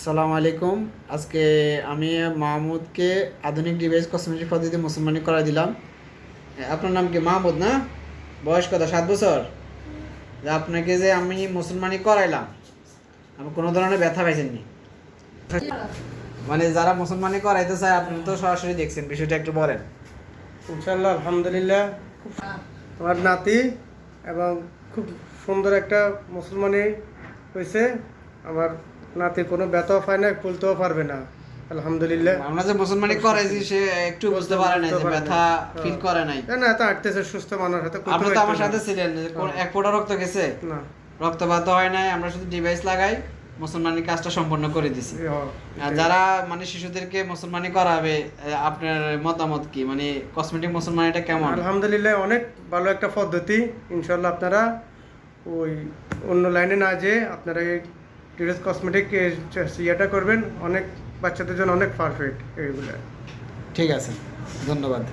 আসসালামু আলাইকুম। আজকে আমি মাহমুদকে আধুনিক ডিভাইস কসমেটিক পদ্ধতিতে মুসলমানি করাই দিলাম। আপনার নাম কি? মাহমুদ না? বয়স কত? 7 বছর। আপনাকে যে আমি মুসলমানি করাইলাম, আমি কোনো ধরনের ব্যথা পাইছেননি? মানে যারা মুসলমানি করাইতে চায়, আপনি তো সরাসরি দেখছেন, বিষয়টা একটু বলেন। ইনশাল্লাহ আলহামদুলিল্লাহ, খুব আমার নাতি এবং খুব সুন্দর একটা মুসলমানি হয়েছে। আমার নাতি কোনো ব্যথাও পায় না, খুলতেও পারবে না আলহামদুলিল্লাহ। আমরা যে মুসলমানি করাইছি সে একটু বুঝতে পারে না, যে ব্যথা ফিল করে নাই। না, তা হাঁটতেছে সুস্থ মানুষ হাতে। আপনি তো আমার সাথে ছিলেন, এক ফোঁটা রক্ত গেছে না, রক্তপাত হয় নাই। আমরা শুধু ডিভাইস লাগাই মুসলমানির কাজটা সম্পন্ন করে দিছি। আর যারা মানে শিশুদেরকে মুসলমানি করাবে, আপনার মতামত কি? মানে কসমেটিক মুসলমানিটা কেমন? আলহামদুলিল্লাহ অনেক ভালো একটা পদ্ধতি। ইনশাল্লাহ আপনারা ওই অন্য লাইনে না যেয়ে আপনারা এই ডিরেস কসমেটিক ইয়েটা করবেন, অনেক বাচ্চাদের জন্য অনেক পারফেক্ট এইগুলো। ঠিক আছে, ধন্যবাদ।